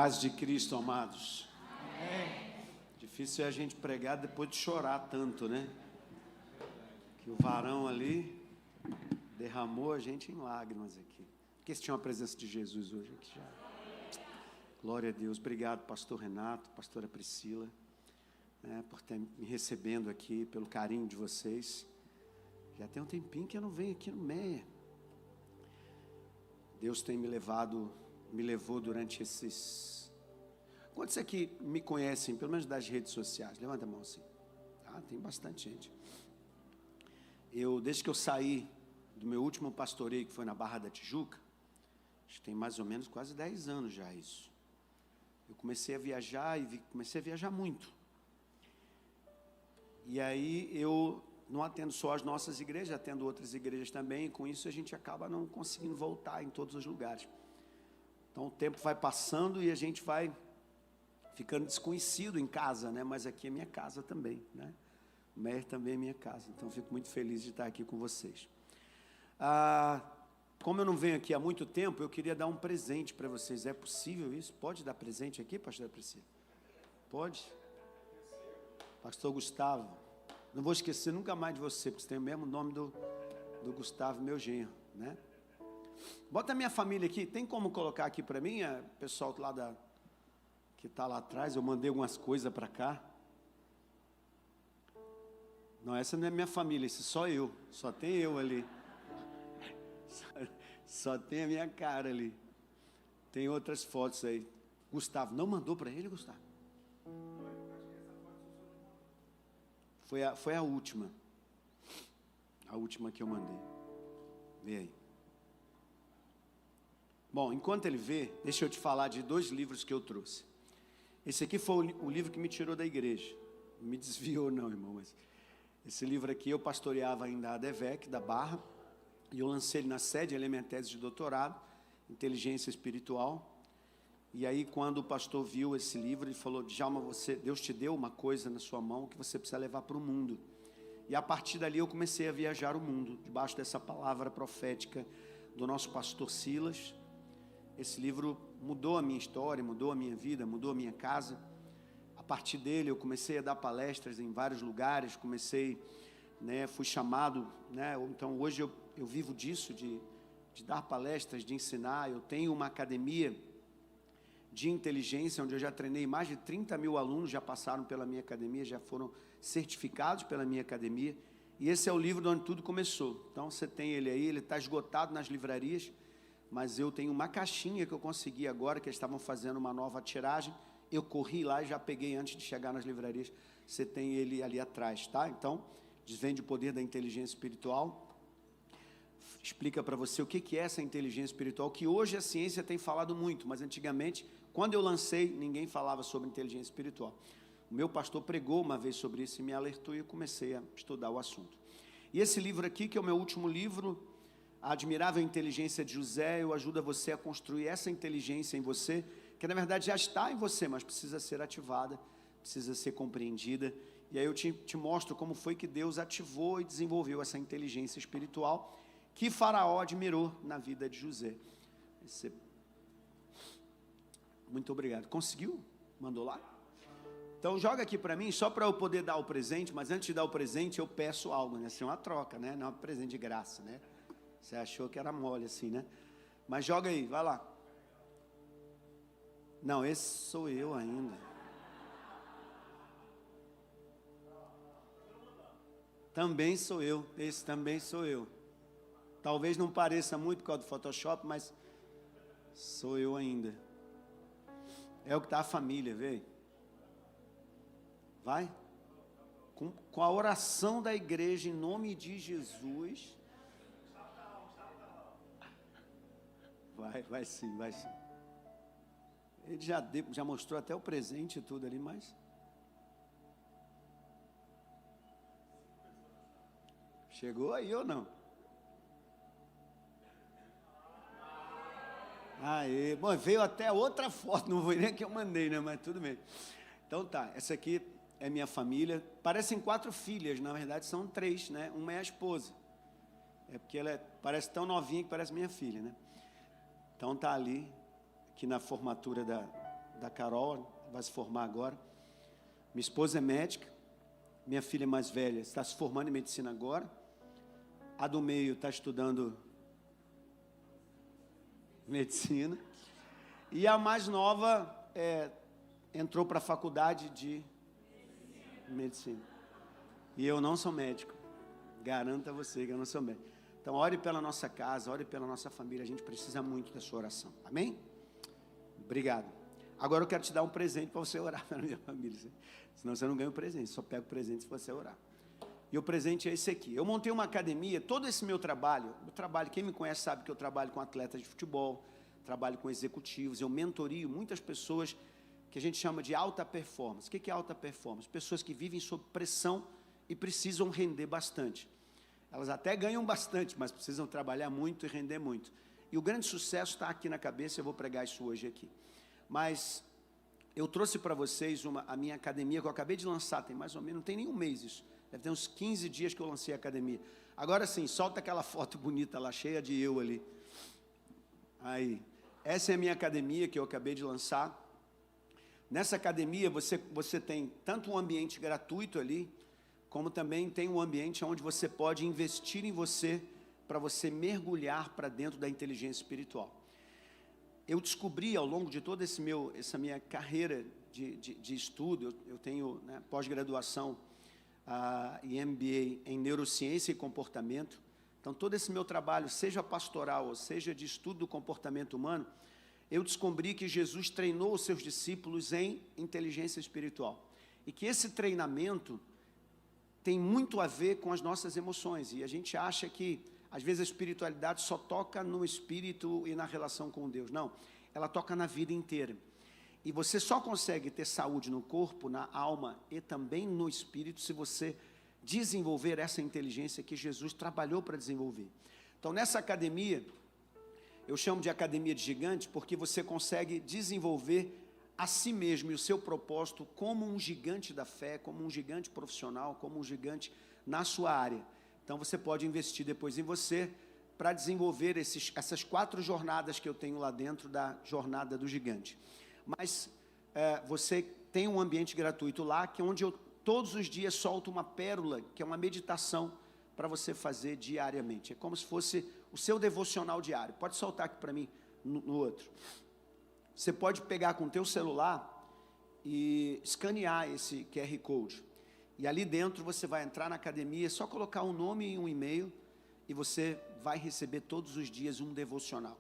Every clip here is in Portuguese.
Paz de Cristo, amados. Amém. Difícil é a gente pregar depois de chorar tanto, né? Que o varão ali derramou a gente em lágrimas aqui. Porque se tinha uma presença de Jesus hoje aqui já. Glória a Deus. Obrigado, pastor Renato, pastora Priscila, por ter me recebendo aqui, pelo carinho de vocês. Já tem um tempinho que eu não venho aqui no Meia. Deus tem me levou durante esses... Quantos aqui me conhecem, pelo menos das redes sociais? Levanta a mão assim. Ah, tem bastante gente. Desde que eu saí do meu último pastoreio, que foi na Barra da Tijuca, acho que tem mais ou menos quase 10 anos já isso. Eu comecei a viajar comecei a viajar muito. E aí eu não atendo só as nossas igrejas, atendo outras igrejas também, e com isso a gente acaba não conseguindo voltar em todos os lugares. Então o tempo vai passando e a gente vai ficando desconhecido em casa, né? Mas aqui é minha casa também, né? O Meir também é minha casa, então eu fico muito feliz de estar aqui com vocês. Como eu não venho aqui há muito tempo, eu queria dar um presente para vocês. É possível isso? Pode dar presente aqui, pastor Priscila? Pode? Pastor Gustavo, não vou esquecer nunca mais de você, porque você tem o mesmo nome do Gustavo, meu genro, né? Bota a minha família aqui, tem como colocar aqui para mim, pessoal lá que está lá atrás, eu mandei algumas coisas para cá. Não, essa não é minha família, esse só eu, só tem eu ali. Só tem a minha cara ali. Tem outras fotos aí. Gustavo, não mandou para ele, Gustavo? Foi a última. A última que eu mandei. Vê aí. Bom, enquanto ele vê, deixa eu te falar de 2 livros que eu trouxe. Esse aqui foi o livro que me tirou da igreja. Não me desviou não, irmão, mas... Esse livro aqui eu pastoreava ainda a ADVEC, da Barra, e eu lancei ele na sede, ele é minha tese de doutorado, Inteligência Espiritual. E aí, quando o pastor viu esse livro, ele falou: Djalma, Deus te deu uma coisa na sua mão que você precisa levar para o mundo. E a partir dali eu comecei a viajar o mundo, debaixo dessa palavra profética do nosso pastor Silas. Esse livro mudou a minha história, mudou a minha vida, mudou a minha casa. A partir dele eu comecei a dar palestras em vários lugares, fui chamado, então hoje eu vivo disso, de dar palestras, de ensinar. Eu tenho uma academia de inteligência, onde eu já treinei mais de 30 mil alunos, já passaram pela minha academia, já foram certificados pela minha academia, e esse é o livro de onde tudo começou. Então você tem ele aí, ele está esgotado nas livrarias, mas eu tenho uma caixinha que eu consegui agora, que eles estavam fazendo uma nova tiragem. Eu corri lá e já peguei antes de chegar nas livrarias. Você tem ele ali atrás, tá? Então, Desvende o Poder da Inteligência Espiritual. Explica para você o que é essa inteligência espiritual, que hoje a ciência tem falado muito, mas antigamente, quando eu lancei, ninguém falava sobre inteligência espiritual. O meu pastor pregou uma vez sobre isso e me alertou, e eu comecei a estudar o assunto. E esse livro aqui, que é o meu último livro, A Admirável Inteligência de José, eu ajudo você a construir essa inteligência em você, que na verdade já está em você, mas precisa ser ativada, precisa ser compreendida. E aí eu te mostro como foi que Deus ativou e desenvolveu essa inteligência espiritual que Faraó admirou na vida de José. Muito obrigado. Conseguiu? Mandou lá? Então joga aqui para mim, só para eu poder dar o presente, mas antes de dar o presente eu peço algo, né? Assim, uma troca, né? Não é um presente de graça, né? Você achou que era mole assim, né? Mas joga aí, vai lá. Não, esse sou eu ainda. Também sou eu, esse também sou eu. Talvez não pareça muito por causa do Photoshop, mas sou eu ainda. É o que está a família, vê? Vai? Com a oração da igreja, em nome de Jesus. Vai sim, vai sim. Ele já mostrou até o presente e tudo ali, mas... Chegou aí ou não? Aê, bom, veio até outra foto, não foi nem a que eu mandei, né? Mas tudo bem. Então tá, essa aqui é minha família. Parecem 4 filhas, na verdade são 3, né? Uma é a esposa. É porque ela parece tão novinha que parece minha filha, né? Então tá ali, aqui na formatura da Carol, vai se formar agora. Minha esposa é médica, minha filha mais velha está se formando em medicina agora. A do meio está estudando medicina. E a mais nova entrou para a faculdade de medicina. E eu não sou médico. Garanto a você que eu não sou médico. Então, ore pela nossa casa, ore pela nossa família. A gente precisa muito da sua oração. Amém? Obrigado. Agora eu quero te dar um presente para você orar pela minha família. Senão você não ganha o presente, só pega o presente se você orar. E o presente é esse aqui. Eu montei uma academia, todo esse meu trabalho, quem me conhece sabe que eu trabalho com atletas de futebol, trabalho com executivos, eu mentorio muitas pessoas que a gente chama de alta performance. O que é alta performance? Pessoas que vivem sob pressão e precisam render bastante. Elas até ganham bastante, mas precisam trabalhar muito e render muito. E o grande sucesso está aqui na cabeça, eu vou pregar isso hoje aqui. Mas eu trouxe para vocês a minha academia, que eu acabei de lançar, tem mais ou menos, não tem nem um mês isso. Deve ter uns 15 dias que eu lancei a academia. Agora sim, solta aquela foto bonita lá, cheia de eu ali. Aí, essa é a minha academia que eu acabei de lançar. Nessa academia você tem tanto um ambiente gratuito ali, como também tem um ambiente onde você pode investir em você, para você mergulhar para dentro da inteligência espiritual. Eu descobri ao longo de toda essa minha carreira de estudo, eu tenho pós-graduação e MBA em neurociência e comportamento. Então, todo esse meu trabalho, seja pastoral ou seja de estudo do comportamento humano, eu descobri que Jesus treinou os seus discípulos em inteligência espiritual. E que esse treinamento tem muito a ver com as nossas emoções. E a gente acha que, às vezes, a espiritualidade só toca no espírito e na relação com Deus. Não, ela toca na vida inteira. E você só consegue ter saúde no corpo, na alma e também no espírito se você desenvolver essa inteligência que Jesus trabalhou para desenvolver. Então, nessa academia, eu chamo de academia de gigante, porque você consegue desenvolver a si mesmo e o seu propósito como um gigante da fé, como um gigante profissional, como um gigante na sua área. Então, você pode investir depois em você para desenvolver essas 4 jornadas que eu tenho lá dentro da jornada do gigante. Mas você tem um ambiente gratuito lá, que é onde eu todos os dias solto uma pérola, que é uma meditação para você fazer diariamente. É como se fosse o seu devocional diário. Pode soltar aqui para mim no outro. Você pode pegar com o teu celular e escanear esse QR Code. E ali dentro você vai entrar na academia, é só colocar um nome e um e-mail, e você vai receber todos os dias um devocional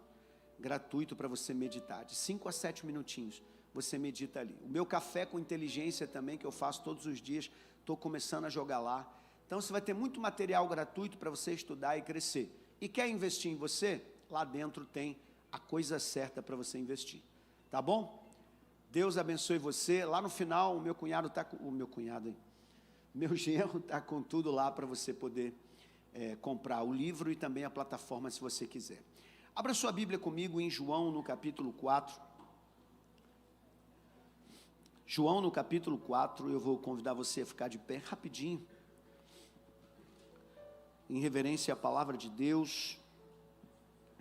gratuito para você meditar, de 5 a 7 minutinhos, você medita ali. O meu café com inteligência também, que eu faço todos os dias, estou começando a jogar lá. Então você vai ter muito material gratuito para você estudar e crescer. E quer investir em você? Lá dentro tem a coisa certa para você investir. Tá bom? Deus abençoe você. Lá no final, o meu cunhado está com... meu genro está com tudo lá para você poder comprar o livro e também a plataforma, se você quiser. Abra sua Bíblia comigo em João, no capítulo 4. João, no capítulo 4, eu vou convidar você a ficar de pé rapidinho, em reverência à palavra de Deus.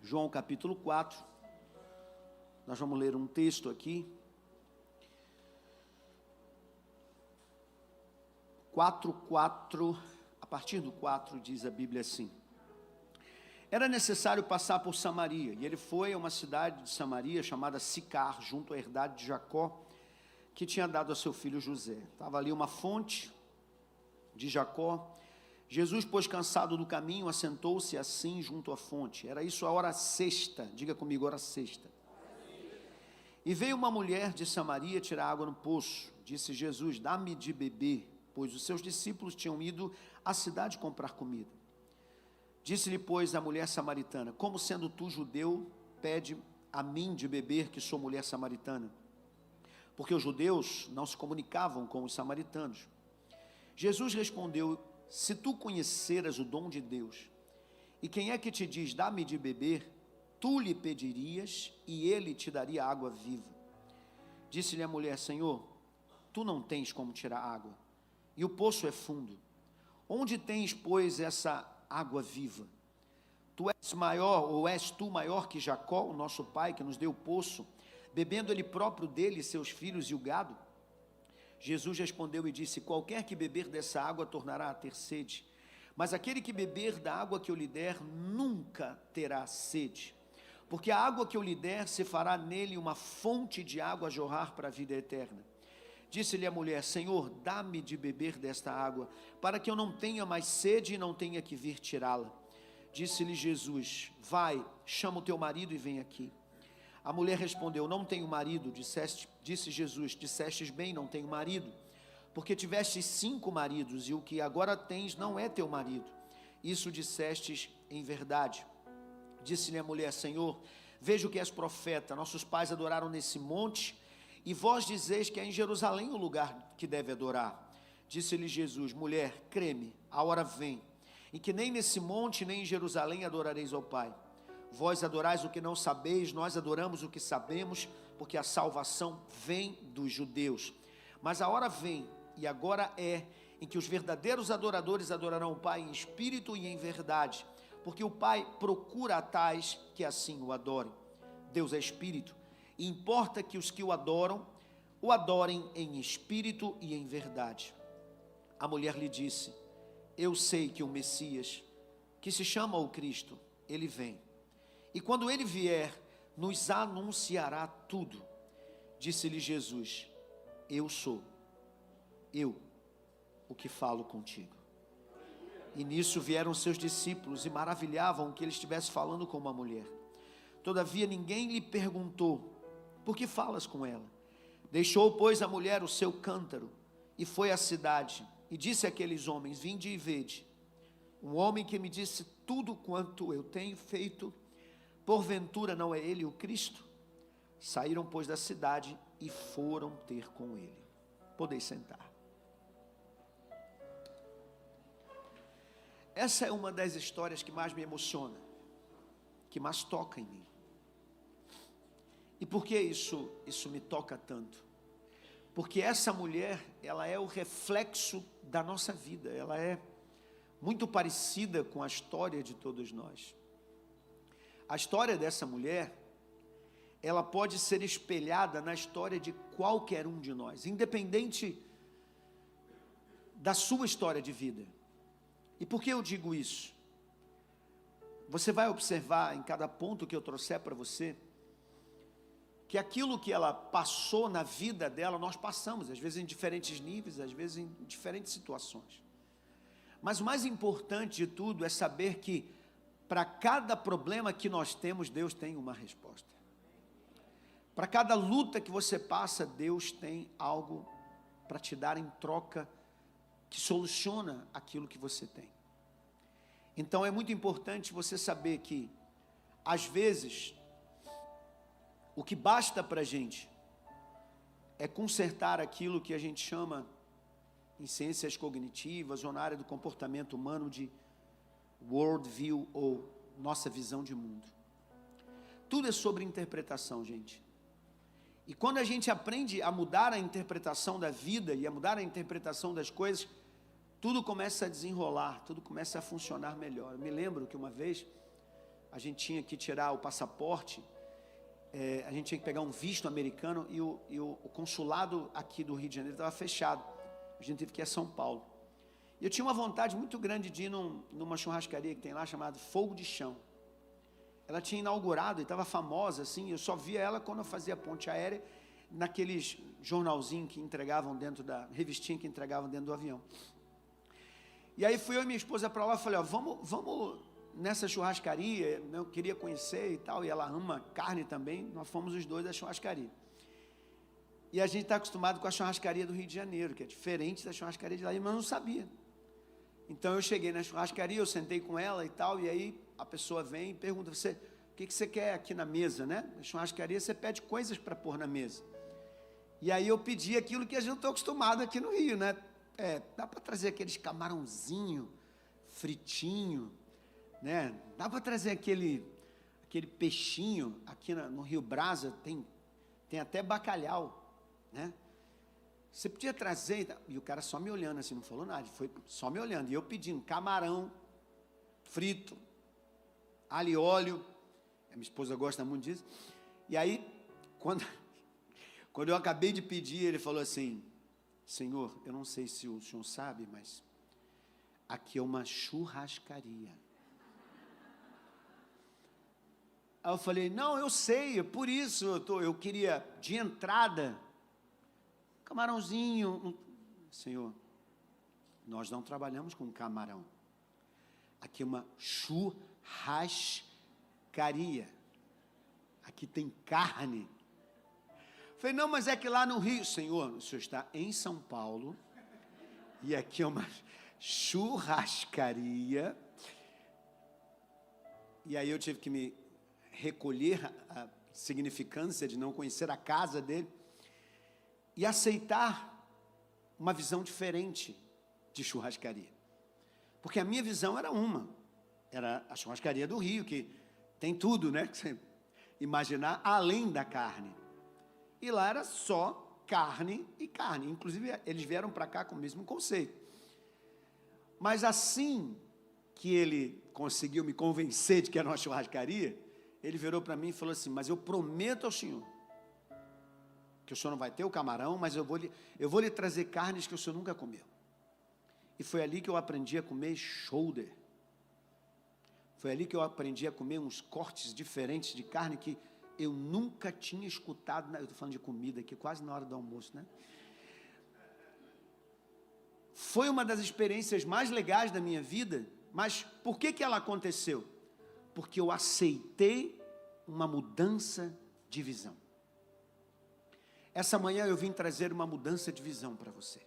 João, capítulo 4. Nós vamos ler um texto aqui. 4:4, a partir do 4 diz a Bíblia assim: era necessário passar por Samaria, e ele foi a uma cidade de Samaria chamada Sicar, junto à herdade de Jacó, que tinha dado a seu filho José. Estava ali uma fonte de Jacó. Jesus, pois, cansado do caminho, assentou-se assim junto à fonte. Era isso a hora sexta, diga comigo, hora sexta. E veio uma mulher de Samaria tirar água no poço. Disse Jesus: dá-me de beber, pois os seus discípulos tinham ido à cidade comprar comida. Disse-lhe, pois, a mulher samaritana: como sendo tu judeu, pede a mim de beber, que sou mulher samaritana? Porque os judeus não se comunicavam com os samaritanos. Jesus respondeu: se tu conheceras o dom de Deus, e quem é que te diz, dá-me de beber, tu lhe pedirias, e ele te daria água viva. Disse-lhe a mulher: Senhor, tu não tens como tirar água, e o poço é fundo. Onde tens, pois, essa água viva? Tu és maior, ou és tu maior que Jacó, o nosso pai, que nos deu o poço, bebendo ele próprio dele, seus filhos e o gado? Jesus respondeu e disse: qualquer que beber dessa água tornará a ter sede, mas aquele que beber da água que eu lhe der nunca terá sede, porque a água que eu lhe der se fará nele uma fonte de água a jorrar para a vida eterna. Disse-lhe a mulher: Senhor, dá-me de beber desta água, para que eu não tenha mais sede e não tenha que vir tirá-la. Disse-lhe Jesus: vai, chama o teu marido e vem aqui. A mulher respondeu: não tenho marido. Disse Jesus: dissestes bem, não tenho marido, porque tivestes 5 maridos, e o que agora tens não é teu marido. Isso dissestes em verdade. Disse-lhe a mulher: Senhor, vejo que és profeta. Nossos pais adoraram nesse monte, e vós dizeis que é em Jerusalém o lugar que deve adorar. Disse-lhe Jesus: mulher, crê-me, a hora vem, em que nem nesse monte, nem em Jerusalém adorareis ao Pai. Vós adorais o que não sabeis, nós adoramos o que sabemos, porque a salvação vem dos judeus. Mas a hora vem, e agora é, em que os verdadeiros adoradores adorarão o Pai em espírito e em verdade, porque o Pai procura a tais que assim o adorem. Deus é espírito, e importa que os que o adorem em espírito e em verdade. A mulher lhe disse: eu sei que o Messias, que se chama o Cristo, ele vem, e quando ele vier, nos anunciará tudo. Disse-lhe Jesus: eu sou, eu, o que falo contigo. E nisso vieram seus discípulos e maravilhavam que ele estivesse falando com uma mulher. Todavia ninguém lhe perguntou: por que falas com ela? Deixou, pois, a mulher o seu cântaro e foi à cidade, e disse àqueles homens: vinde e vede, um homem que me disse tudo quanto eu tenho feito, porventura não é ele o Cristo? Saíram, pois, da cidade e foram ter com ele. Podeis sentar. Essa é uma das histórias que mais me emociona, que mais toca em mim. E por que isso me toca tanto? Porque essa mulher, ela é o reflexo da nossa vida, ela é muito parecida com a história de todos nós. A história dessa mulher, ela pode ser espelhada na história de qualquer um de nós, independente da sua história de vida. E por que eu digo isso? Você vai observar em cada ponto que eu trouxer para você, que aquilo que ela passou na vida dela, nós passamos, às vezes em diferentes níveis, às vezes em diferentes situações. Mas o mais importante de tudo é saber que, para cada problema que nós temos, Deus tem uma resposta. Para cada luta que você passa, Deus tem algo para te dar em troca, que soluciona aquilo que você tem. Então é muito importante você saber que, às vezes, o que basta para a gente é consertar aquilo que a gente chama, em ciências cognitivas ou na área do comportamento humano, de worldview, ou nossa visão de mundo. Tudo é sobre interpretação, gente. E quando a gente aprende a mudar a interpretação da vida e a mudar a interpretação das coisas, tudo começa a desenrolar, tudo começa a funcionar melhor. Eu me lembro que uma vez a gente tinha que tirar o passaporte, a gente tinha que pegar um visto americano e o consulado aqui do Rio de Janeiro estava fechado. A gente teve que ir a São Paulo. E eu tinha uma vontade muito grande de ir numa churrascaria que tem lá, chamada Fogo de Chão. Ela tinha inaugurado e estava famosa, assim, eu só via ela quando eu fazia ponte aérea, naqueles jornalzinhos que entregavam dentro da, revistinha que entregavam dentro do avião. E aí fui eu e minha esposa para lá, falei, ó, vamos nessa churrascaria, eu queria conhecer e tal, e ela ama carne também, nós fomos os dois da churrascaria. E a gente está acostumado com a churrascaria do Rio de Janeiro, que é diferente da churrascaria de lá, mas eu não sabia. Então eu cheguei na churrascaria, eu sentei com ela e tal, e aí a pessoa vem e pergunta, o que você quer aqui na mesa, né? Na churrascaria você pede coisas para pôr na mesa. E aí eu pedi aquilo que a gente está acostumado aqui no Rio, né? Dá para trazer aqueles camarãozinho, fritinho, né? Dá para trazer aquele peixinho, aqui no Rio Brasa tem até bacalhau, né? Você podia trazer, e o cara só me olhando assim, não falou nada, foi só me olhando, e eu pedindo camarão frito, alho e óleo, a minha esposa gosta muito disso, e aí, Quando eu acabei de pedir, ele falou assim: Senhor, eu não sei se o senhor sabe, mas aqui é uma churrascaria. Aí eu falei: não, eu sei, é por isso eu queria de entrada, camarãozinho. Senhor, nós não trabalhamos com camarão. Aqui é uma churrascaria. Aqui tem carne. Falei: não, mas é que lá no Rio, Senhor, o senhor está em São Paulo, e aqui é uma churrascaria. E aí eu tive que me recolher a significância de não conhecer a casa dele e aceitar uma visão diferente de churrascaria. Porque a minha visão era a churrascaria do Rio, que tem tudo, né? Que você imaginar, além da carne. E lá era só carne e carne. Inclusive, eles vieram para cá com o mesmo conceito. Mas assim que ele conseguiu me convencer de que era uma churrascaria, ele virou para mim e falou assim: mas eu prometo ao senhor que o senhor não vai ter o camarão, mas eu vou lhe trazer carnes que o senhor nunca comeu. E foi ali que eu aprendi a comer shoulder. Foi ali que eu aprendi a comer uns cortes diferentes de carne que eu nunca tinha escutado. Eu estou falando de comida aqui, quase na hora do almoço, né? Foi uma das experiências mais legais da minha vida. Mas por que ela aconteceu? Porque eu aceitei uma mudança de visão. Essa manhã eu vim trazer uma mudança de visão para você.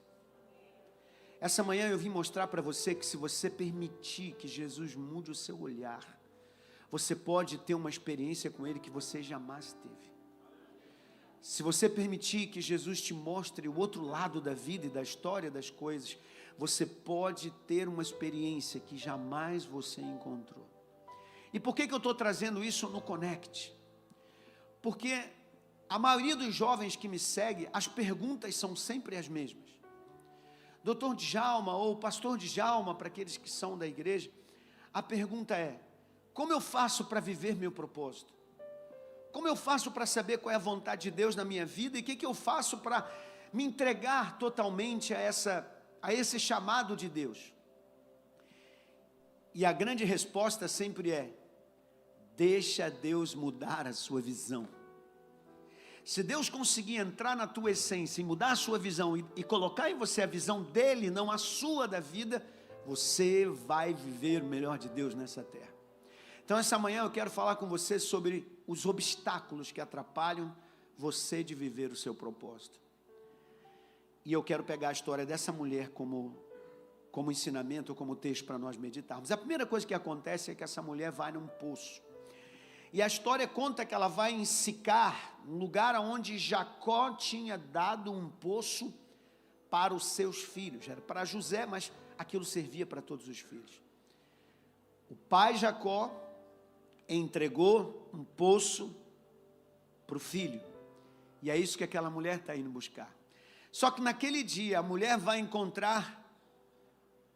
Essa manhã eu vim mostrar para você que se você permitir que Jesus mude o seu olhar, você pode ter uma experiência com Ele que você jamais teve. Se você permitir que Jesus te mostre o outro lado da vida e da história das coisas, você pode ter uma experiência que jamais você encontrou. E por que eu estou trazendo isso no Connect? Porque a maioria dos jovens que me seguem, as perguntas são sempre as mesmas. Doutor Djalma ou Pastor Djalma, para aqueles que são da igreja, a pergunta é: como eu faço para viver meu propósito? Como eu faço para saber qual é a vontade de Deus na minha vida? E o que eu faço para me entregar totalmente a esse chamado de Deus? E a grande resposta sempre é: deixa Deus mudar a sua visão. Se Deus conseguir entrar na tua essência e mudar a sua visão e colocar em você a visão dele, não a sua da vida, você vai viver o melhor de Deus nessa terra. Então essa manhã eu quero falar com você sobre os obstáculos que atrapalham você de viver o seu propósito. E eu quero pegar a história dessa mulher como ensinamento, como texto para nós meditarmos. A primeira coisa que acontece é que essa mulher vai num poço. E a história conta que ela vai em Sicar, um lugar onde Jacó tinha dado um poço para os seus filhos. Era para José, mas aquilo servia para todos os filhos. O pai Jacó entregou um poço para o filho. E é isso que aquela mulher está indo buscar. Só que naquele dia a mulher vai encontrar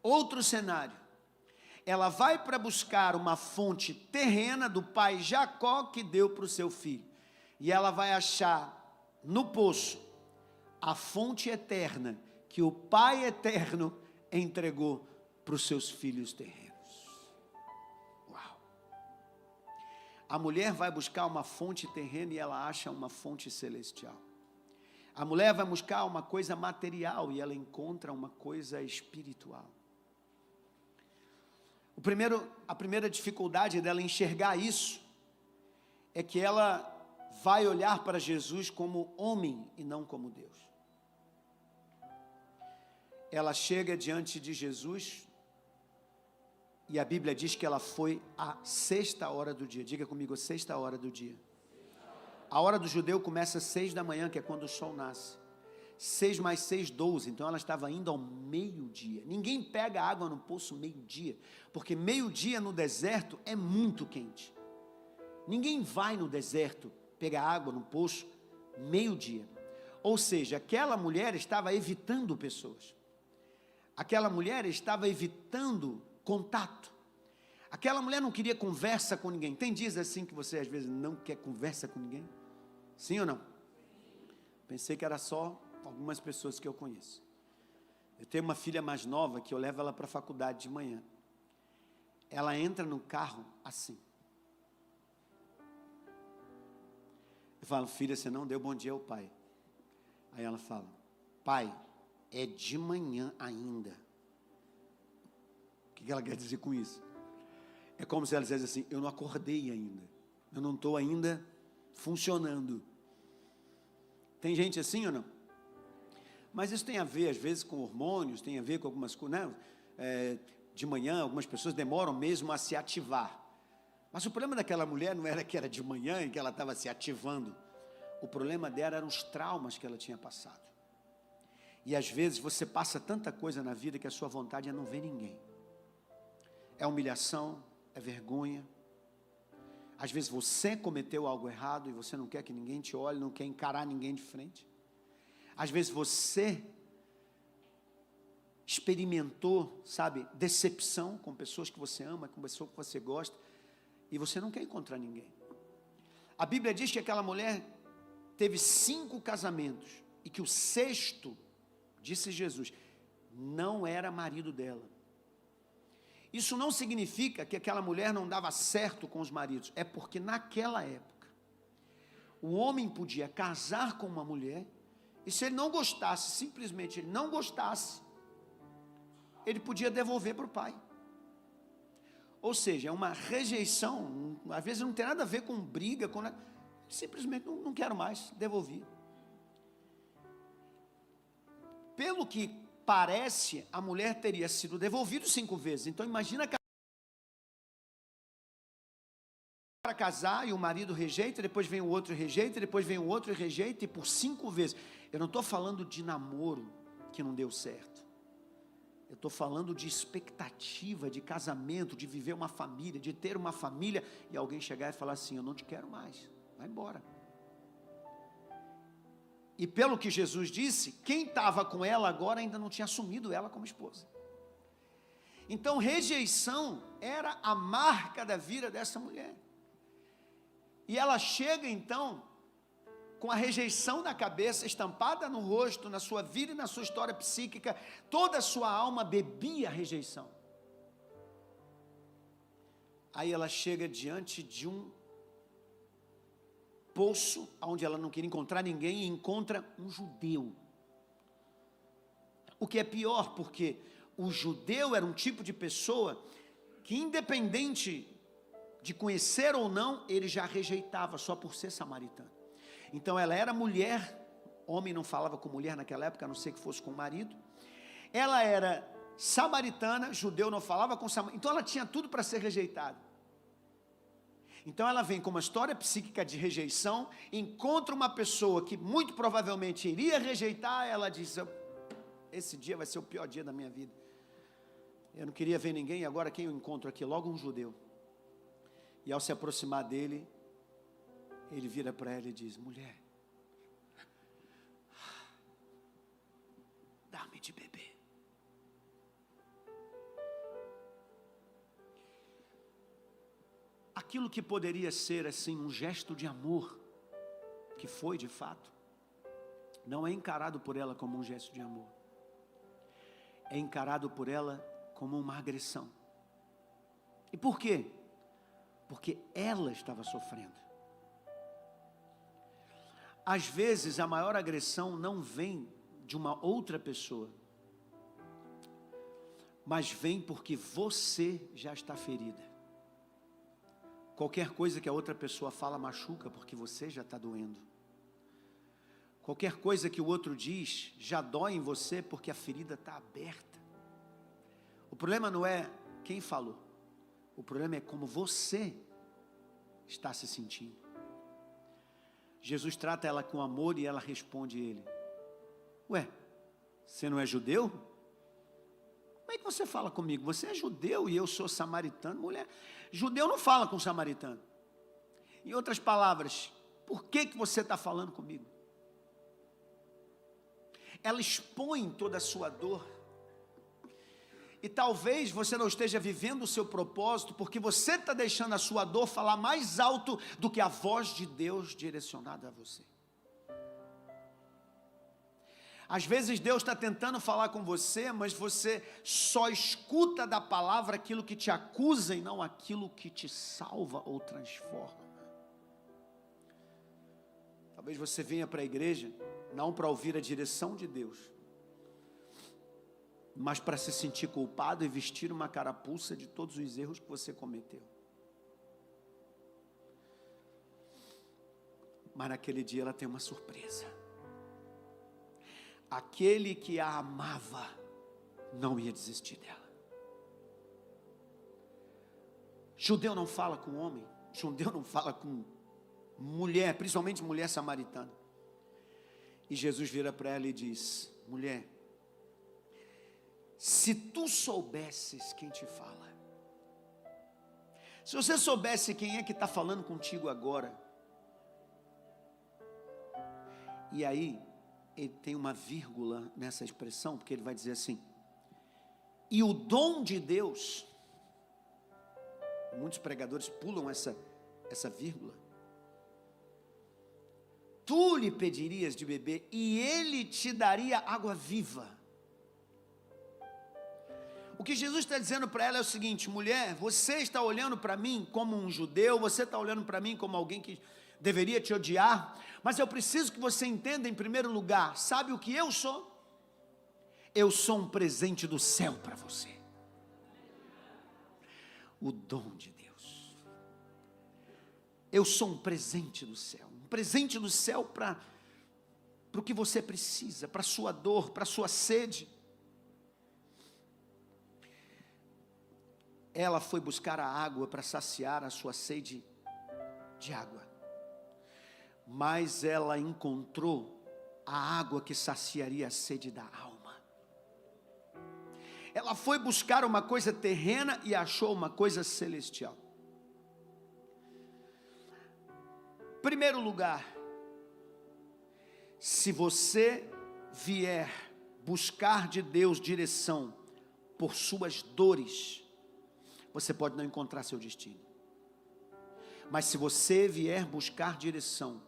outro cenário. Ela vai para buscar uma fonte terrena do pai Jacó que deu para o seu filho. E ela vai achar no poço a fonte eterna que o pai eterno entregou para os seus filhos terrenos. Uau! A mulher vai buscar uma fonte terrena e ela acha uma fonte celestial. A mulher vai buscar uma coisa material e ela encontra uma coisa espiritual. A primeira dificuldade dela enxergar isso é que ela vai olhar para Jesus como homem e não como Deus. Ela chega diante de Jesus e a Bíblia diz que ela foi à 6ª hora do dia. Diga comigo, 6ª hora do dia. A hora do judeu começa às 6 da manhã, que é quando o sol nasce. 6 mais 6, 12, então ela estava indo ao meio-dia. Ninguém pega água no poço meio-dia, porque meio-dia no deserto é muito quente. Ninguém vai no deserto pegar água no poço meio-dia. Ou seja, aquela mulher estava evitando pessoas. Aquela mulher estava evitando contato. Aquela mulher não queria conversa com ninguém. Tem dias assim que você às vezes não quer conversa com ninguém? Sim ou não? Pensei que era só algumas pessoas que eu conheço. Eu tenho uma filha mais nova que eu levo ela para a faculdade de manhã. Ela entra no carro assim. Eu falo, filha, você não deu bom dia ao pai. Aí ela fala, pai, é de manhã ainda. O que ela quer dizer com isso? É como se ela dissesse assim, eu não acordei ainda. Eu não estou ainda funcionando. Tem gente assim ou não? Mas isso tem a ver, às vezes, com hormônios, tem a ver com algumas coisas, né? De manhã, algumas pessoas demoram mesmo a se ativar. Mas o problema daquela mulher não era que era de manhã e que ela estava se ativando. O problema dela eram os traumas que ela tinha passado. E às vezes você passa tanta coisa na vida que a sua vontade é não ver ninguém. É humilhação, é vergonha. Às vezes você cometeu algo errado e você não quer que ninguém te olhe, não quer encarar ninguém de frente. Às vezes você experimentou, sabe, decepção com pessoas que você ama, com pessoas que você gosta, e você não quer encontrar ninguém. A Bíblia diz que aquela mulher teve 5 casamentos, e que o 6º, disse Jesus, não era marido dela. Isso não significa que aquela mulher não dava certo com os maridos, é porque naquela época, o homem podia casar com uma mulher, e se ele não gostasse, simplesmente ele não gostasse, ele podia devolver para o pai. Ou seja, é uma rejeição, às vezes não tem nada a ver com briga, simplesmente não quero mais, devolvi. Pelo que parece, a mulher teria sido devolvida 5 vezes. Então imagina que para casar e o marido rejeita, depois vem o outro e rejeita, depois vem o outro e rejeita, e por 5 vezes. Eu não estou falando de namoro que não deu certo. Eu estou falando de expectativa, de casamento, de viver uma família, de ter uma família, e alguém chegar e falar assim, eu não te quero mais, vai embora. E pelo que Jesus disse, quem estava com ela agora ainda não tinha assumido ela como esposa. Então rejeição era a marca da vida dessa mulher. E ela chega então, com a rejeição na cabeça, estampada no rosto, na sua vida e na sua história psíquica, toda a sua alma bebia rejeição. Aí ela chega diante de um poço, onde ela não queria encontrar ninguém, e encontra um judeu. O que é pior, porque o judeu era um tipo de pessoa que, independente de conhecer ou não, ele já rejeitava só por ser samaritano. Então ela era mulher, homem não falava com mulher naquela época, a não ser que fosse com o marido. Ela era samaritana, judeu não falava com samaritano, então ela tinha tudo para ser rejeitada. Então ela vem com uma história psíquica de rejeição, encontra uma pessoa que muito provavelmente iria rejeitar, ela diz, esse dia vai ser o pior dia da minha vida. Eu não queria ver ninguém, agora quem eu encontro aqui? Logo um judeu. E ao se aproximar dele, ele vira para ela e diz, mulher, dá-me de beber. Aquilo que poderia ser assim um gesto de amor, que foi de fato, não é encarado por ela como um gesto de amor. É encarado por ela como uma agressão. E por quê? Porque ela estava sofrendo. Às vezes a maior agressão não vem de uma outra pessoa, mas vem porque você já está ferida. Qualquer coisa que a outra pessoa fala machuca porque você já está doendo. Qualquer coisa que o outro diz já dói em você porque a ferida está aberta. O problema não é quem falou, o problema é como você está se sentindo. Jesus trata ela com amor e ela responde a ele, ué, você não é judeu? Como é que você fala comigo? Você é judeu e eu sou samaritano? Mulher, judeu não fala com samaritano. Em outras palavras, por que você está falando comigo? Ela expõe toda a sua dor. E talvez você não esteja vivendo o seu propósito, porque você está deixando a sua dor falar mais alto do que a voz de Deus direcionada a você. Às vezes Deus está tentando falar com você, mas você só escuta da palavra aquilo que te acusa e não aquilo que te salva ou transforma. Talvez você venha para a igreja, não para ouvir a direção de Deus, mas para se sentir culpado e vestir uma carapuça de todos os erros que você cometeu. Mas naquele dia ela tem uma surpresa. Aquele que a amava não ia desistir dela. Judeu não fala com homem, judeu não fala com mulher, principalmente mulher samaritana. E Jesus vira para ela e diz: mulher, se tu soubesses quem te fala, se você soubesse quem é que está falando contigo agora. E aí, ele tem uma vírgula nessa expressão, porque ele vai dizer assim: e o dom de Deus, muitos pregadores pulam essa vírgula, tu lhe pedirias de beber e ele te daria água viva. O que Jesus está dizendo para ela é o seguinte: mulher, você está olhando para mim como um judeu, você está olhando para mim como alguém que deveria te odiar, mas eu preciso que você entenda em primeiro lugar, sabe o que eu sou? Eu sou um presente do céu para você. O dom de Deus. Eu sou um presente do céu. Um presente do céu para o que você precisa, para a sua dor, para a sua sede. Ela foi buscar a água para saciar a sua sede de água. Mas ela encontrou a água que saciaria a sede da alma. Ela foi buscar uma coisa terrena e achou uma coisa celestial. Primeiro lugar, se você vier buscar de Deus direção por suas dores, você pode não encontrar seu destino. Mas se você vier buscar direção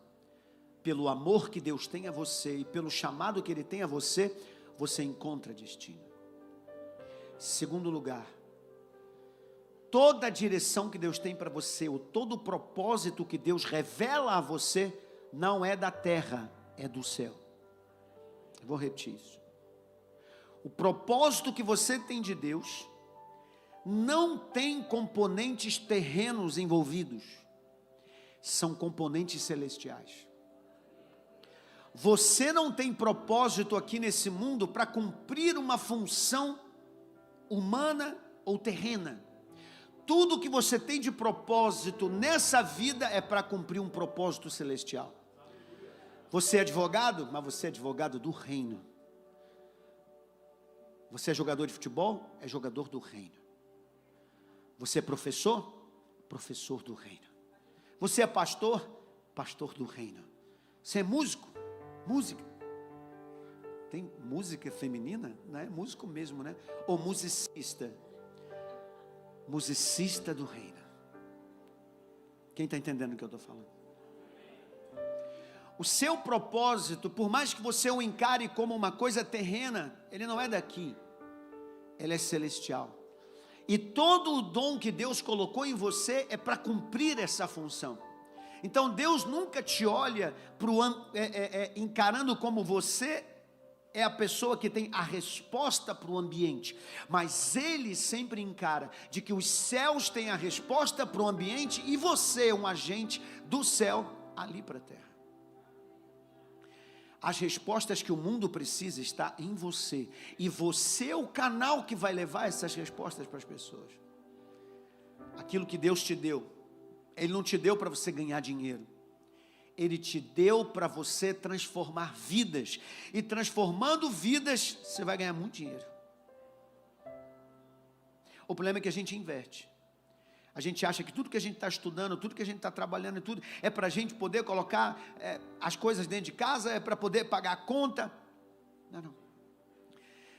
pelo amor que Deus tem a você e pelo chamado que Ele tem a você, você encontra destino. Segundo lugar, toda a direção que Deus tem para você, ou todo o propósito que Deus revela a você, não é da terra, é do céu. Eu vou repetir isso. O propósito que você tem de Deus não tem componentes terrenos envolvidos, são componentes celestiais. Você não tem propósito aqui nesse mundo para cumprir uma função humana ou terrena. Tudo que você tem de propósito nessa vida é para cumprir um propósito celestial. Você é advogado, mas você é advogado do reino. Você é jogador de futebol, é jogador do reino. Você é professor, professor do reino. Você é pastor, pastor do reino. Você é músico, música. Tem música feminina, não é músico mesmo, né? Ou musicista. Musicista do reino. Quem está entendendo o que eu estou falando? O seu propósito, por mais que você o encare como uma coisa terrena, ele não é daqui, ele é celestial. E todo o dom que Deus colocou em você é para cumprir essa função. Então Deus nunca te olha encarando como você é a pessoa que tem a resposta para o ambiente, mas Ele sempre encara de que os céus têm a resposta para o ambiente e você é um agente do céu ali para a terra. As respostas que o mundo precisa está em você, e você é o canal que vai levar essas respostas para as pessoas. Aquilo que Deus te deu, Ele não te deu para você ganhar dinheiro, Ele te deu para você transformar vidas, e transformando vidas, você vai ganhar muito dinheiro. O problema é que a gente inverte. A gente acha que tudo que a gente está estudando, tudo que a gente está trabalhando, tudo é para a gente poder colocar as coisas dentro de casa, é para poder pagar a conta. Não, não.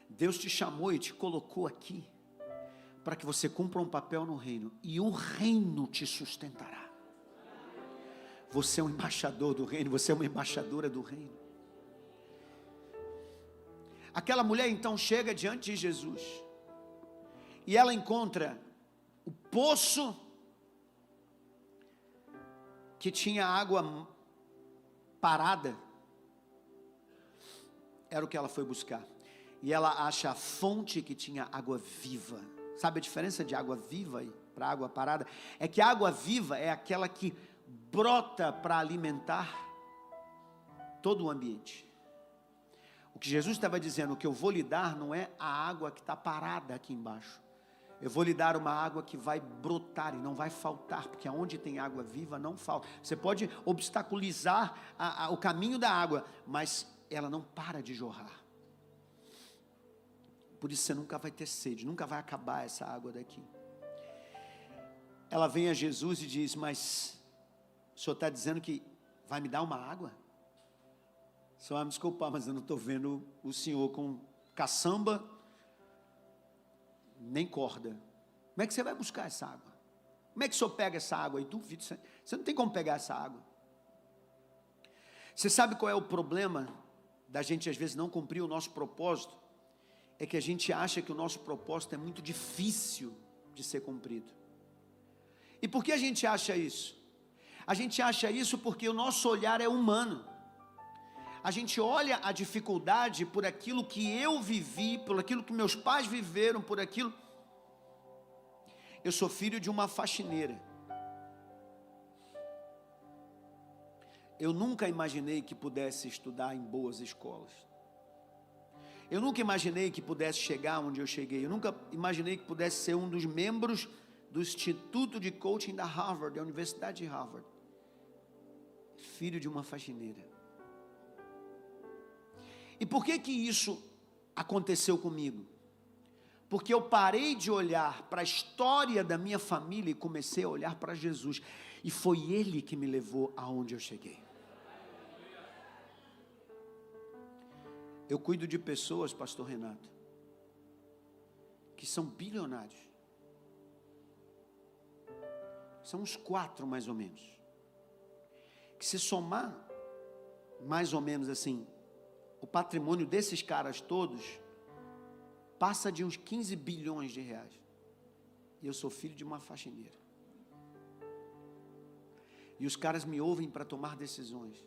Deus te chamou e te colocou aqui para que você cumpra um papel no reino, e o reino te sustentará. Você é um embaixador do reino, você é uma embaixadora do reino. Aquela mulher então chega diante de Jesus, e ela encontra o poço que tinha água parada, era o que ela foi buscar. E ela acha a fonte que tinha água viva. Sabe a diferença de água viva para água parada? É que a água viva é aquela que brota para alimentar todo o ambiente. O que Jesus estava dizendo, o que eu vou lhe dar não é a água que está parada aqui embaixo. Eu vou lhe dar uma água que vai brotar e não vai faltar, porque aonde tem água viva não falta. Você pode obstaculizar o caminho da água, mas ela não para de jorrar. Por isso você nunca vai ter sede, nunca vai acabar essa água daqui. Ela vem a Jesus e diz, mas o senhor está dizendo que vai me dar uma água? O senhor vai me desculpar, mas eu não estou vendo o senhor com caçamba, nem corda. Como é que você vai buscar essa água? Como é que o senhor pega essa água? E duvido, você não tem como pegar essa água. Você sabe qual é o problema da gente às vezes não cumprir o nosso propósito? É que a gente acha que o nosso propósito é muito difícil de ser cumprido. E por que a gente acha isso? A gente acha isso porque o nosso olhar é humano. A gente olha a dificuldade por aquilo que eu vivi, por aquilo que meus pais viveram, por aquilo. Eu sou filho de uma faxineira. Eu nunca imaginei que pudesse estudar em boas escolas. Eu nunca imaginei que pudesse chegar onde eu cheguei. Eu nunca imaginei que pudesse ser um dos membros do Instituto de Coaching da Harvard, da Universidade de Harvard. Filho de uma faxineira. E por que que isso aconteceu comigo? Porque eu parei de olhar para a história da minha família e comecei a olhar para Jesus. E foi Ele que me levou aonde eu cheguei. Eu cuido de pessoas, pastor Renato, que são bilionários. São uns 4 mais ou menos. Que se somar, mais ou menos assim, o patrimônio desses caras todos passa de uns 15 bilhões de reais. E eu sou filho de uma faxineira. E os caras me ouvem para tomar decisões.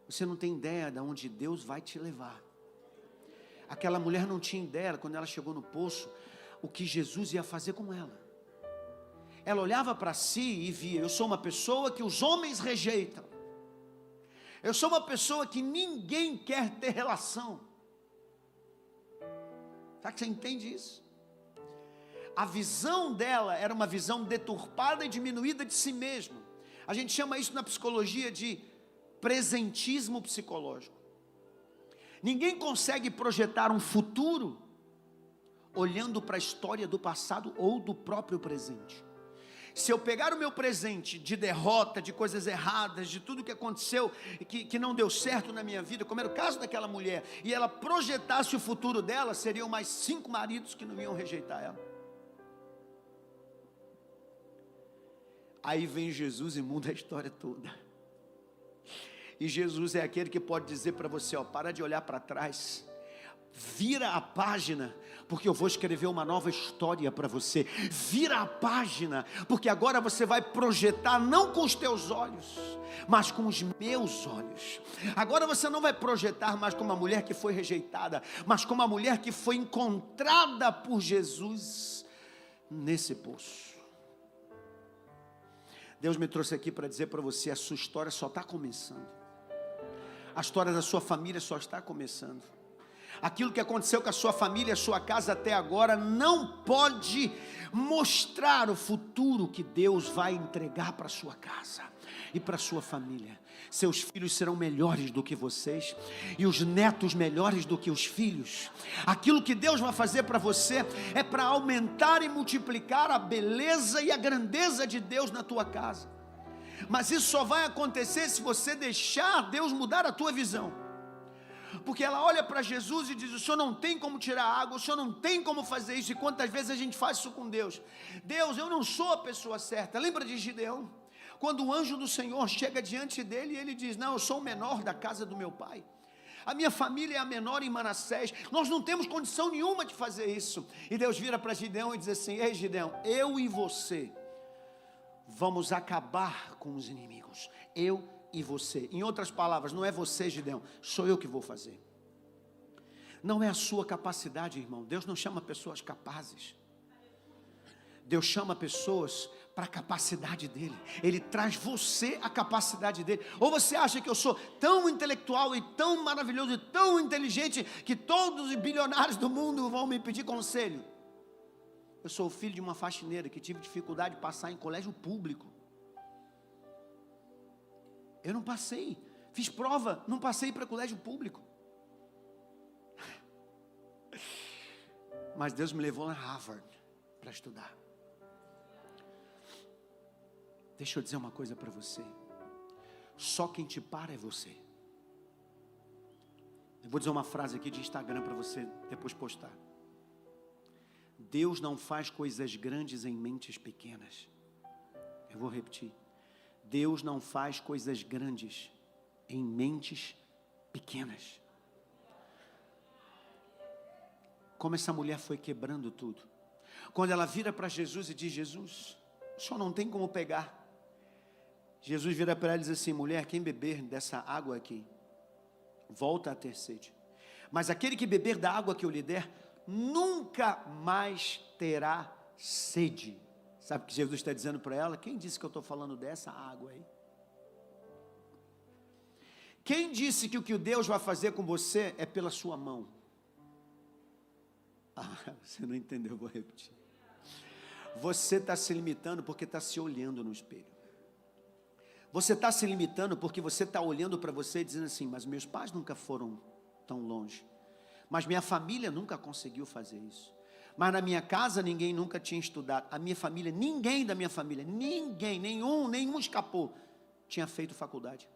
Você não tem ideia de onde Deus vai te levar. Aquela mulher não tinha ideia, quando ela chegou no poço, o que Jesus ia fazer com ela. Ela olhava para si e via, eu sou uma pessoa que os homens rejeitam. Eu sou uma pessoa que ninguém quer ter relação. Será que você entende isso? A visão dela era uma visão deturpada e diminuída de si mesma. A gente chama isso na psicologia de presentismo psicológico. Ninguém consegue projetar um futuro olhando para a história do passado ou do próprio presente. Se eu pegar o meu presente de derrota, de coisas erradas, de tudo que aconteceu, que não deu certo na minha vida, como era o caso daquela mulher, e ela projetasse o futuro dela, seriam mais 5 maridos que não iam rejeitar ela. Aí vem Jesus e muda a história toda. E Jesus é aquele que pode dizer para você, ó, para de olhar para trás, vira a página, porque eu vou escrever uma nova história para você. Vira a página, porque agora você vai projetar não com os teus olhos, mas com os meus olhos. Agora você não vai projetar mais como uma mulher que foi rejeitada, mas como uma mulher que foi encontrada por Jesus nesse poço. Deus me trouxe aqui para dizer para você, a sua história só está começando. A história da sua família só está começando. Aquilo que aconteceu com a sua família, a sua casa até agora, não pode mostrar o futuro que Deus vai entregar para a sua casa e para a sua família. Seus filhos serão melhores do que vocês, e os netos melhores do que os filhos. Aquilo que Deus vai fazer para você, é para aumentar e multiplicar a beleza e a grandeza de Deus na tua casa. Mas isso só vai acontecer se você deixar Deus mudar a tua visão. Porque ela olha para Jesus e diz, o Senhor não tem como tirar água, o Senhor não tem como fazer isso. E quantas vezes a gente faz isso com Deus? Deus, eu não sou a pessoa certa. Lembra de Gideão? Quando o anjo do Senhor chega diante dele, ele diz, não, eu sou o menor da casa do meu pai. a minha família é a menor em Manassés, nós não temos condição nenhuma de fazer isso. E Deus vira para Gideão e diz assim: ei Gideão, eu e você vamos acabar com os inimigos, eu e você. Em outras palavras, não é você, Gideão, sou eu que vou fazer. Não é a sua capacidade, irmão. Deus não chama pessoas capazes. Deus chama pessoas para a capacidade dele. Ele traz você a capacidade dele. Ou você acha que eu sou tão intelectual e tão maravilhoso e tão inteligente que todos os bilionários do mundo vão me pedir conselho? Eu sou o filho de uma faxineira que tive dificuldade de passar em colégio público. Eu não passei. Fiz prova, não passei para colégio público. Mas Deus me levou na Harvard para estudar. Deixa eu dizer uma coisa para você. Só quem te para é você. Eu vou dizer uma frase aqui de Instagram para você depois postar. Deus não faz coisas grandes em mentes pequenas. Eu vou repetir. Deus não faz coisas grandes em mentes pequenas. Como essa mulher foi quebrando tudo. Quando ela vira para Jesus e diz: Jesus, o senhor não tem como pegar. Jesus vira para ela e diz assim: mulher, quem beber dessa água aqui, volta a ter sede. Mas aquele que beber da água que eu lhe der, nunca mais terá sede. Sabe o que Jesus está dizendo para ela? Quem disse que eu estou falando dessa água aí? Quem disse que o que Deus vai fazer com você é pela sua mão? Você não entendeu, eu vou repetir. Você está se limitando porque está se olhando no espelho. Você está se limitando porque você está olhando para você e dizendo assim: mas meus pais nunca foram tão longe. Mas minha família nunca conseguiu fazer isso. Mas na minha casa ninguém nunca tinha estudado. A minha família, ninguém da minha família, ninguém, nenhum escapou, tinha feito faculdade.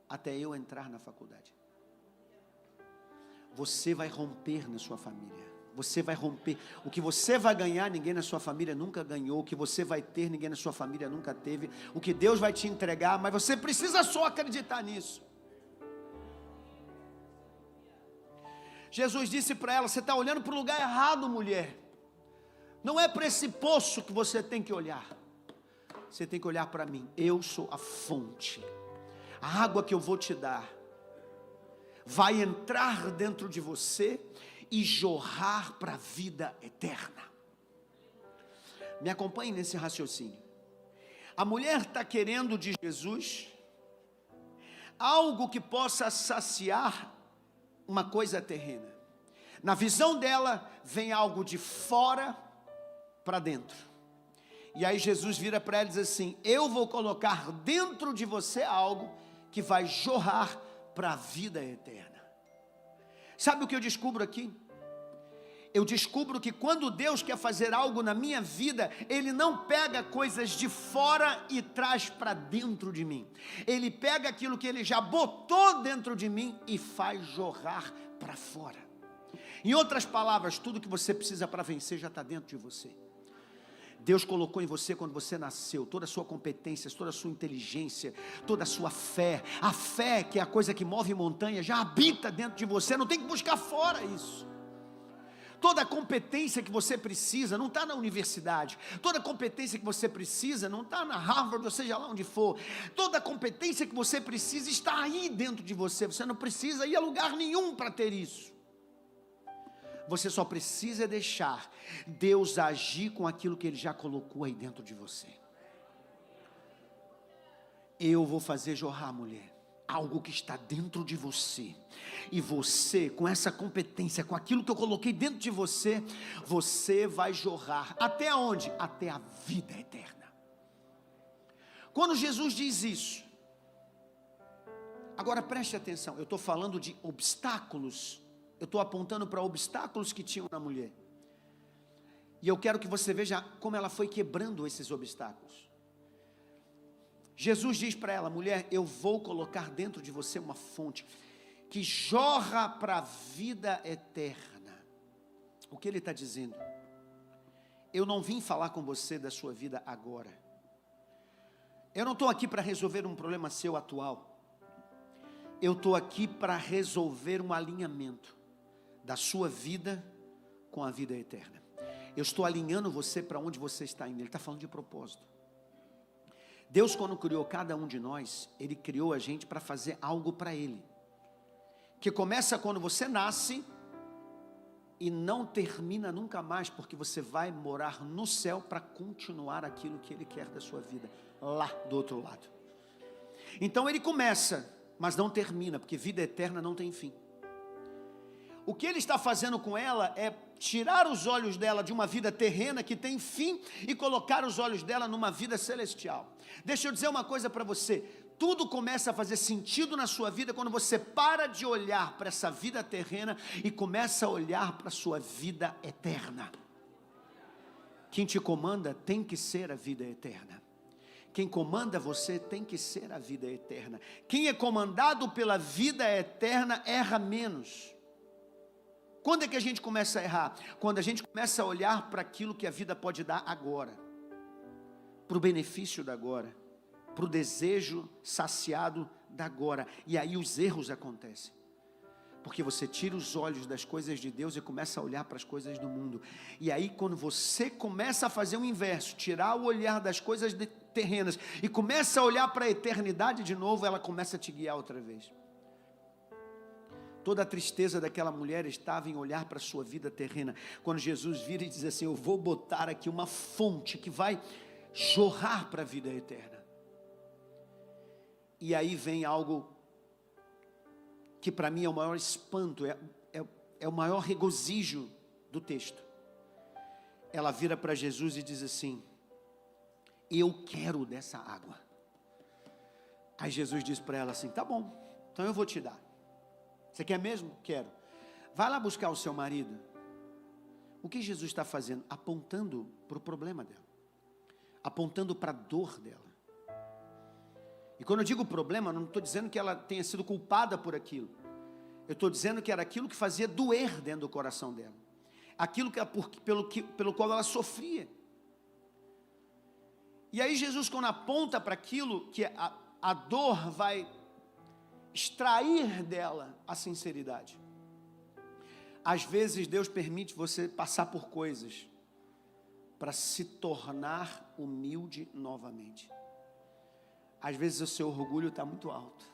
Até eu entrar na faculdade. Você vai romper na sua família. Você vai romper. O que você vai ganhar, ninguém na sua família nunca ganhou. O que você vai ter, ninguém na sua família nunca teve. O que Deus vai te entregar, mas você precisa só acreditar nisso. Jesus disse para ela: você está olhando para o lugar errado, mulher. Não é para esse poço que você tem que olhar. Você tem que olhar para mim. Eu sou a fonte. A água que eu vou te dar vai entrar dentro de você e jorrar para a vida eterna. Me acompanhe nesse raciocínio. A mulher está querendo de Jesus algo que possa saciar uma coisa terrena. Na visão dela, vem algo de fora para dentro. E aí Jesus vira para ela e diz assim: eu vou colocar dentro de você algo que vai jorrar para a vida eterna. Sabe o que eu descubro aqui? Eu descubro que quando Deus quer fazer algo na minha vida, Ele não pega coisas de fora e traz para dentro de mim. Ele pega aquilo que Ele já botou dentro de mim e faz jorrar para fora. Em outras palavras, tudo que você precisa para vencer já está dentro de você. Deus colocou em você quando você nasceu, toda a sua competência, toda a sua inteligência, toda a sua fé. A fé, que é a coisa que move montanha, já habita dentro de você, não tem que buscar fora isso. Toda a competência que você precisa não está na universidade. Toda a competência que você precisa não está na Harvard, ou seja lá onde for. Toda a competência que você precisa está aí dentro de você. Você não precisa ir a lugar nenhum para ter isso. Você só precisa deixar Deus agir com aquilo que Ele já colocou aí dentro de você. Eu vou fazer jorrar, mulher, algo que está dentro de você. E você, com essa competência, com aquilo que eu coloquei dentro de você, você vai jorrar. Até onde? Até a vida eterna. Quando Jesus diz isso, agora preste atenção, eu estou falando de obstáculos. Eu estou apontando para obstáculos que tinham na mulher. E eu quero que você veja como ela foi quebrando esses obstáculos. Jesus diz para ela: mulher, eu vou colocar dentro de você uma fonte que jorra para a vida eterna. O que Ele está dizendo? Eu não vim falar com você da sua vida agora. Eu não estou aqui para resolver um problema seu atual. eu estou aqui para resolver um alinhamento da sua vida com a vida eterna. Eu estou alinhando você para onde você está indo. Ele está falando de propósito. Deus, quando criou cada um de nós, Ele criou a gente para fazer algo para Ele, que começa quando você nasce e não termina nunca mais, porque você vai morar no céu para continuar aquilo que Ele quer da sua vida, lá do outro lado. Então Ele começa, mas não termina, porque vida eterna não tem fim. O que Ele está fazendo com ela é tirar os olhos dela de uma vida terrena que tem fim e colocar os olhos dela numa vida celestial. Deixa eu dizer uma coisa para você: tudo começa a fazer sentido na sua vida quando você para de olhar para essa vida terrena e começa a olhar para a sua vida eterna. Quem te comanda tem que ser a vida eterna. Quem comanda você tem que ser a vida eterna. Quem é comandado pela vida eterna erra menos. Quando é que a gente começa a errar? Quando a gente começa a olhar para aquilo que a vida pode dar agora, para o benefício da agora, para o desejo saciado da agora. E aí os erros acontecem, porque você tira os olhos das coisas de Deus e começa a olhar para as coisas do mundo. E aí quando você começa a fazer o inverso, tirar o olhar das coisas terrenas e começa a olhar para a eternidade de novo, ela começa a te guiar outra vez. Toda a tristeza daquela mulher estava em olhar para a sua vida terrena. Quando Jesus vira e diz assim: eu vou botar aqui uma fonte que vai jorrar para a vida eterna. E aí vem algo que para mim é o maior espanto, é o maior regozijo do texto. Ela vira para Jesus e diz assim: eu quero dessa água. Aí Jesus diz para ela assim: tá bom, então eu vou te dar. Você quer mesmo? Quero. Vai lá buscar o seu marido. O que Jesus está fazendo? Apontando para o problema dela, apontando para a dor dela. E quando eu digo problema, não estou dizendo que ela tenha sido culpada por aquilo. Eu estou dizendo que era aquilo que fazia doer dentro do coração dela, aquilo pelo qual ela sofria. E aí Jesus, quando aponta para aquilo, que a dor vai extrair dela a sinceridade. Às vezes Deus permite você passar por coisas para se tornar humilde novamente. Às vezes o seu orgulho está muito alto.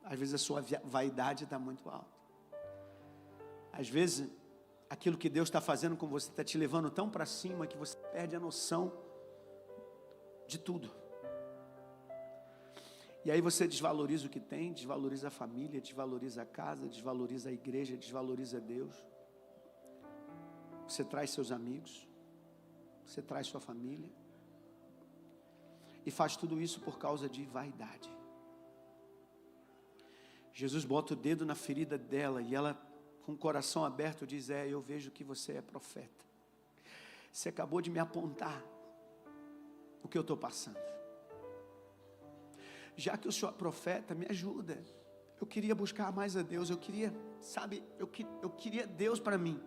Às vezes a sua vaidade está muito alta. Às vezes aquilo que Deus está fazendo com você está te levando tão para cima que você perde a noção de tudo. E aí você desvaloriza o que tem, desvaloriza a família, desvaloriza a casa, desvaloriza a igreja, desvaloriza Deus. Você traz seus amigos, você traz sua família. E faz tudo isso por causa de vaidade. Jesus bota o dedo na ferida dela e ela, com o coração aberto, diz: eu vejo que você é profeta. Você acabou de me apontar o que eu estou passando. Já que o senhor é profeta, me ajuda. Eu queria buscar mais a Deus. Eu queria, eu queria Deus para mim.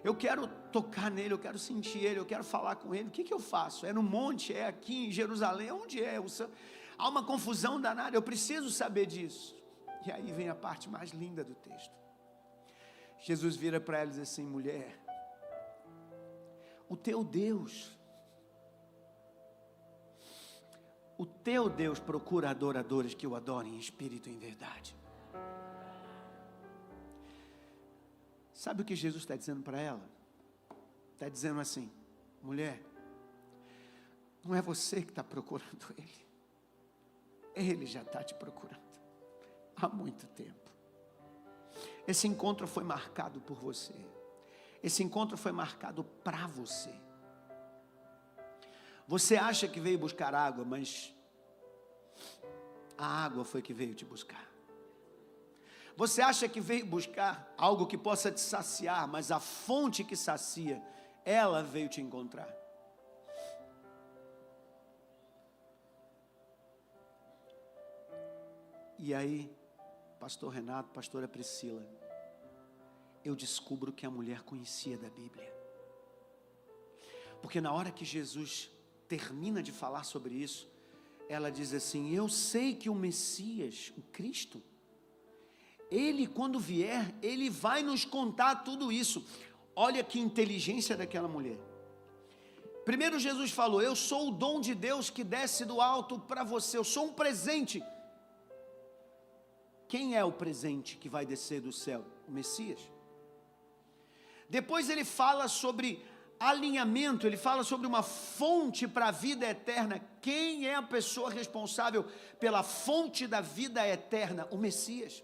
Eu quero tocar nele, eu quero sentir ele, eu quero falar com ele. O que eu faço? É no monte? É aqui em Jerusalém? Onde é? Há uma confusão danada, eu preciso saber disso. E aí vem a parte mais linda do texto. Jesus vira para ela e diz assim: mulher, o teu Deus procura adoradores que o adorem em espírito e em verdade. Sabe o que Jesus está dizendo para ela? Está dizendo assim: mulher, não é você que está procurando Ele. Ele já está te procurando há muito tempo. Esse encontro foi marcado por você. Esse encontro foi marcado para você. Você acha que veio buscar água, mas a água foi que veio te buscar. Você acha que veio buscar algo que possa te saciar, mas a fonte que sacia, ela veio te encontrar. E aí, pastor Renato, pastora Priscila, eu descubro que a mulher conhecia da Bíblia. Porque na hora que Jesus termina de falar sobre isso, ela diz assim: eu sei que o Messias, o Cristo, Ele, quando vier, ele vai nos contar tudo isso. Olha que inteligência daquela mulher. Primeiro Jesus falou: eu sou o dom de Deus que desce do alto para você, eu sou um presente. Quem é o presente que vai descer do céu? O Messias. Depois ele fala sobre alinhamento, ele fala sobre uma fonte para a vida eterna. Quem é a pessoa responsável pela fonte da vida eterna? O Messias.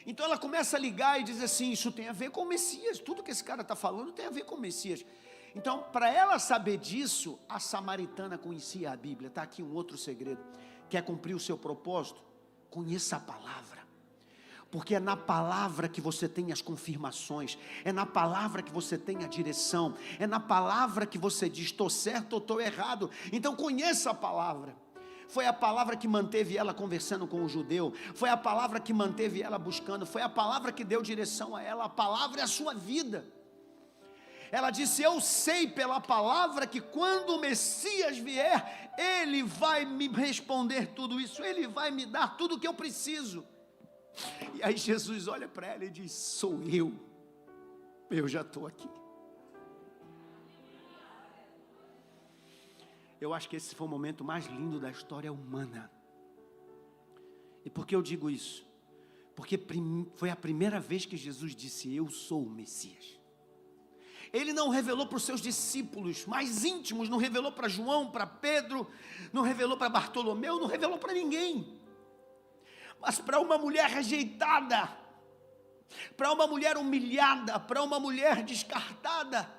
Então ela começa a ligar e diz assim: isso tem a ver com o Messias, tudo que esse cara está falando tem a ver com o Messias. Então, para ela saber disso, a samaritana conhecia a Bíblia. Está aqui um outro segredo. Quer cumprir o seu propósito? Conheça a palavra. Porque é na palavra que você tem as confirmações, é na palavra que você tem a direção, é na palavra que você diz: estou certo ou estou errado. Então conheça a palavra. Foi a palavra que manteve ela conversando com o judeu, foi a palavra que manteve ela buscando, foi a palavra que deu direção a ela. A palavra é a sua vida. Ela disse: eu sei pela palavra que quando o Messias vier, ele vai me responder tudo isso, ele vai me dar tudo o que eu preciso. E aí Jesus olha para ela e diz: sou eu já estou aqui. Eu acho que esse foi o momento mais lindo da história humana. E por que eu digo isso? Porque foi a primeira vez que Jesus disse: eu sou o Messias. Ele não revelou para os seus discípulos mais íntimos, não revelou para João, para Pedro, não revelou para Bartolomeu, não revelou para ninguém. Mas para uma mulher rejeitada, para uma mulher humilhada, para uma mulher descartada,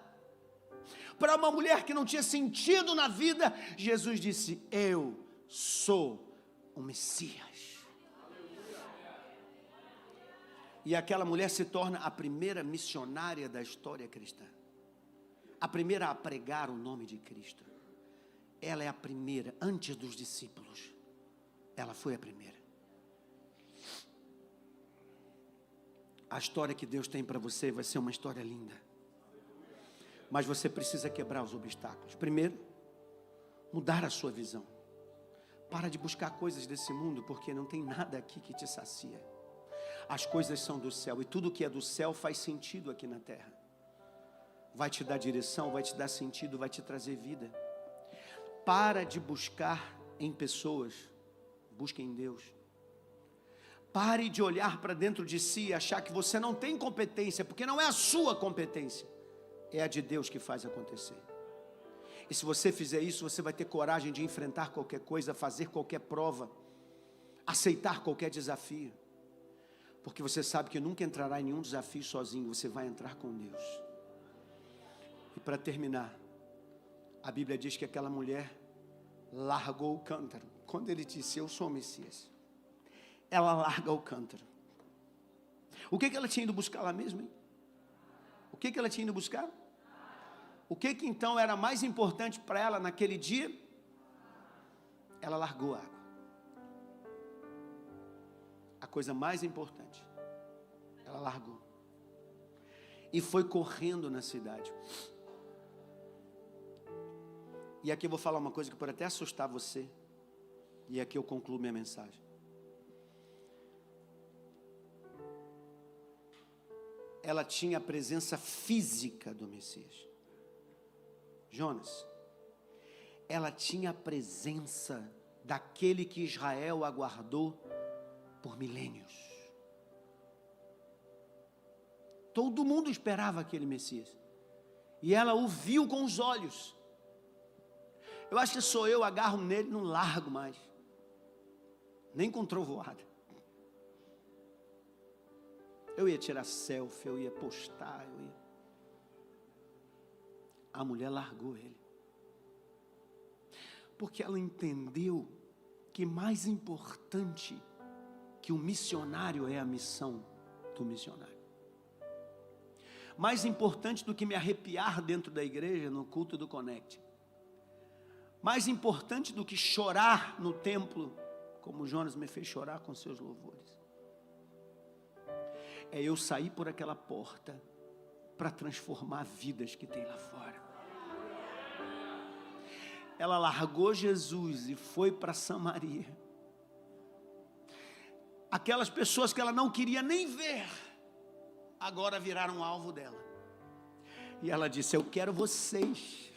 para uma mulher que não tinha sentido na vida, Jesus disse: eu sou o Messias. E aquela mulher se torna a primeira missionária da história cristã, a primeira a pregar o nome de Cristo. Ela é a primeira, antes dos discípulos, ela foi a primeira. A história que Deus tem para você vai ser uma história linda, mas você precisa quebrar os obstáculos. Primeiro, mudar a sua visão. Para de buscar coisas desse mundo, porque não tem nada aqui que te sacia. As coisas são do céu, e tudo que é do céu faz sentido aqui na terra. Vai te dar direção, vai te dar sentido, vai te trazer vida. Para de buscar em pessoas, busque em Deus. Pare de olhar para dentro de si e achar que você não tem competência, porque não é a sua competência, é a de Deus que faz acontecer. E se você fizer isso, você vai ter coragem de enfrentar qualquer coisa, fazer qualquer prova, aceitar qualquer desafio, porque você sabe que nunca entrará em nenhum desafio sozinho, você vai entrar com Deus. E para terminar, a Bíblia diz que aquela mulher largou o cântaro. Quando ele disse: eu sou o Messias, ela larga o cântaro. O que ela tinha ido buscar lá mesmo, hein? O que ela tinha ido buscar? O que então era mais importante para ela naquele dia? Ela largou a água. A coisa mais importante, ela largou. E foi correndo na cidade. E aqui eu vou falar uma coisa que pode até assustar você. E aqui eu concluo minha mensagem. Ela tinha a presença física do Messias. Jonas, ela tinha a presença daquele que Israel aguardou por milênios. Todo mundo esperava aquele Messias, e ela o viu com os olhos. Eu acho que sou eu, agarro nele, não largo mais, nem com trovoada. Eu ia tirar selfie, eu ia postar, A mulher largou ele, porque ela entendeu que mais importante que o missionário é a missão do missionário. Mais importante do que me arrepiar dentro da igreja, no culto do Connect. Mais importante do que chorar no templo, como Jonas me fez chorar com seus louvores. É eu sair por aquela porta para transformar vidas que tem lá fora. Ela largou Jesus e foi para Samaria. aquelas pessoas que ela não queria nem ver, agora viraram alvo dela. E ela disse: eu quero vocês.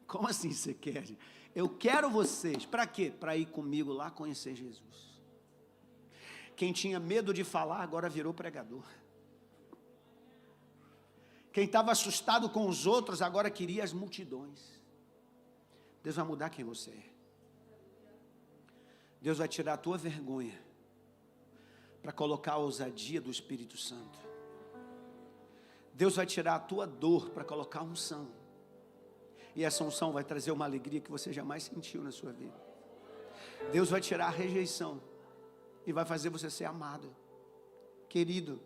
Como assim você quer? Eu quero vocês. Para quê? Para ir comigo lá conhecer Jesus. Quem tinha medo de falar, agora virou pregador. Quem estava assustado com os outros, agora queria as multidões. Deus vai mudar quem você é. Deus vai tirar a tua vergonha para colocar a ousadia do Espírito Santo. Deus vai tirar a tua dor para colocar a unção. E essa unção vai trazer uma alegria que você jamais sentiu na sua vida. Deus vai tirar a rejeição e vai fazer você ser amado, querido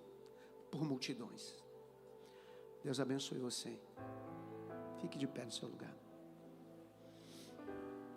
por multidões. Deus abençoe você. Fique de pé no seu lugar.